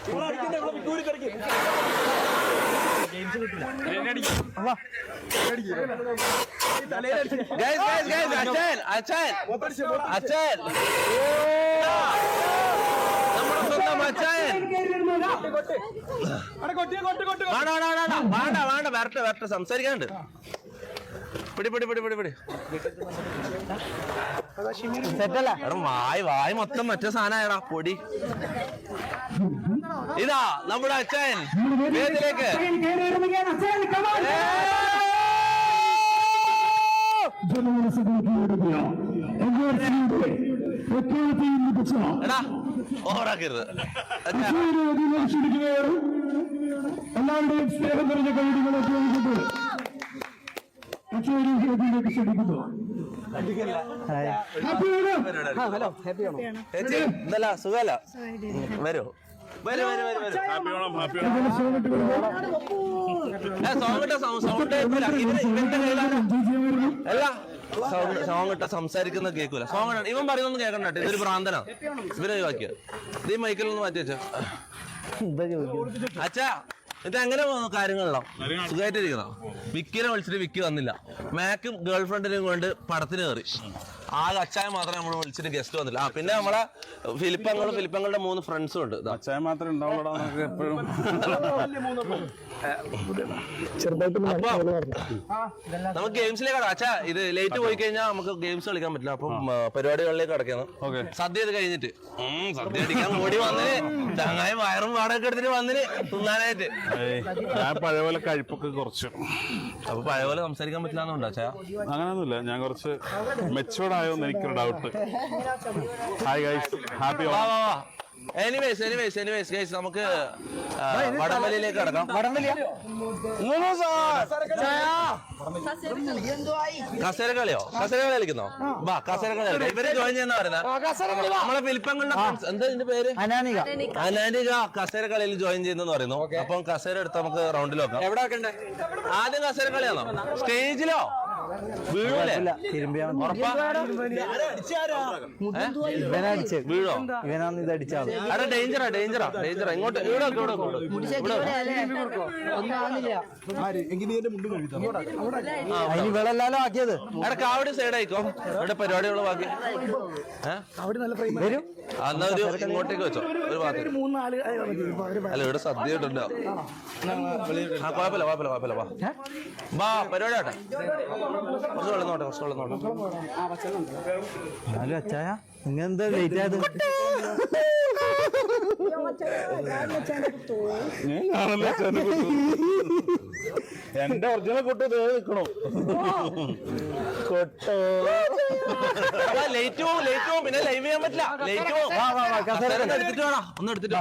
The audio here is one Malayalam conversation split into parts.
നമ്മുടെ സ്വന്തം അച്ചായൻ. വേണ്ട വരട്ടെ സംസാരിക്കാനുണ്ട്. പിടി വായ മൊത്തം മറ്റേ സാധനമായടാ പൊടി. ഇതാ നമ്മുടെ അച്ചായൻ വേദിയിലേക്ക്. എടാ ഓവറാക്കരുത്. എല്ലാവരുടെയും സ്നേഹം നിറഞ്ഞ കൈഡികളെ ഉപയോഗിച്ചിട്ട് എന്തല്ല സുഖല്ല വരൂ. സോങ് ഇട്ട സംസാരിക്കുന്ന കേൾക്കൂല. സോങ് ഇവൻ പറയുന്നൊന്നും കേൾക്കണ്ട. ഇതൊരു ഭ്രാന്തനാ. ഇവരെ ഒഴിവാക്കിയ ഇത് ഈ മൈക്കിലൊന്നും മാറ്റി വെച്ച. അച്ഛാ ഇതെങ്ങനെ പോകുന്നു കാര്യങ്ങളോ? സുഖമായിട്ടിരിക്കണോ? വിക്കിനെ വിളിച്ചിട്ട് വിക്കി വന്നില്ല. മാക്കും ഗേൾഫ്രണ്ടിനെയും കൊണ്ട് പടത്തിന് കയറി. ആകെ അച്ചായ മാത്രമേ നമ്മൾ വിളിച്ചിട്ട് ഗസ്റ്റ് വന്നില്ല. പിന്നെ നമ്മളെ ഫിലിപ്പങ്ങളുടെ 3 ഫ്രണ്ട്സും ഉണ്ട്. അച്ചായ മാത്രമേ ഉണ്ടാവുള്ളൂ എപ്പോഴും. നമുക്ക് ഗെയിംസിലേക്ക് കടക്കാം. അച്ഛാ ഇത് ലേറ്റ് പോയി കഴിഞ്ഞാൽ നമുക്ക് ഗെയിംസ് കളിക്കാൻ പറ്റില്ല. അപ്പം പരിപാടികളിലേക്ക് കടക്കണം. സദ്യ ഇത് കഴിഞ്ഞിട്ട് സദ്യ അടിക്കാൻ ഓടി വന്നിന്. ചങ്ങായി വയറും വാടകയൊക്കെ എടുത്തിട്ട് വന്നിന് തിന്നാനായിട്ട്. ഞാൻ പഴയപോലെ കഴിപ്പൊക്കെ കുറച്ചു. അപ്പൊ പഴയപോലെ സംസാരിക്കാൻ പറ്റില്ലാന്നുണ്ടോ അച്ഛാ? അങ്ങനെയൊന്നുമില്ല. ഞാൻ കുറച്ച് മെച്ചുവേർഡ് ആയോന്ന് എനിക്കൊരു doubt. Hi guys, happy anyways guys നമുക്ക് വടംവലിയിലേക്ക് കടക്കാം. കസേര കളിയോ? കസേര കളി കളിക്കുന്നോ? വാ കസേര കളി കളിക്കാം. ഇവരെ ജോയിൻ ചെയ്യുന്ന പറയുന്നത് നമ്മളെ ഫിലിപ്പങ്ങളുടെ എന്താ ഇതിന്റെ പേര്? അനാനിക കസേര കളിയിൽ ജോയിൻ ചെയ്യുന്നെന്ന് പറയുന്നു. അപ്പം കസേര എടുത്ത് നമുക്ക് റൗണ്ടിൽ വെക്കാം. എവിടെ വെക്കണ്ടേ? ആദ്യം കസേര കളിയാണോ? സ്റ്റേജിലോ? വീഴൂലേ? വീഴോ? അവിടെ ഡേഞ്ചറാ. ഇങ്ങോട്ട് ആക്കിയത് അവിടെ കാവടി സൈഡ് ആയിക്കോ. ഇവിടെ പരിപാടികൾ ബാക്കി ഇങ്ങോട്ടേക്ക് വെച്ചോ. ഒരു ഭാഗത്ത് അല്ല ഇവിടെ സദ്യ ഇട്ടുണ്ടോ? കുഴപ്പമില്ല വാ പരിപാടി ആട്ടെ. കുറച്ച് വെള്ളം നോട്ടെ. അച്ചായ ഇങ്ങനെന്താ ലേറ്റ് ആയത്? എന്റെ ഒറിജിനൽ കൊട്ട് നിൽക്കണോ? കൊട്ടോ ലേറ്റ് പോവും. പിന്നെ ലൈവ് ചെയ്യാൻ പറ്റില്ല. ലേറ്റ് പോവും. എടുത്തിട്ട് വേണം. ഒന്ന് എടുത്തിട്ടോ.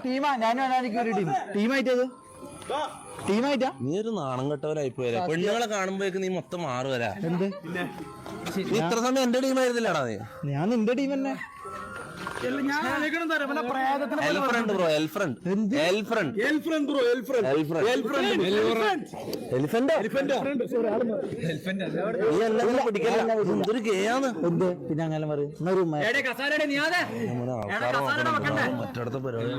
ടീമാ ഞാനും അനാനിക്കും ഒരു ടീമായിട്ടാ. നീ ഒരു നാണം കെട്ടവരായി പോയാലേ. പെണ്ണുങ്ങളെ കാണുമ്പോഴേക്ക് നീ മൊത്തം മാറുവരാ. എന്ത് ഇത്ര സമയം എന്റെ ടീമായിരുന്നില്ലടാ നീ? ഞാൻ നിന്റെ ടീം തന്നെ. പിന്നെ അങ്ങനെ പറയും മറ്റടുത്ത പരിപാടി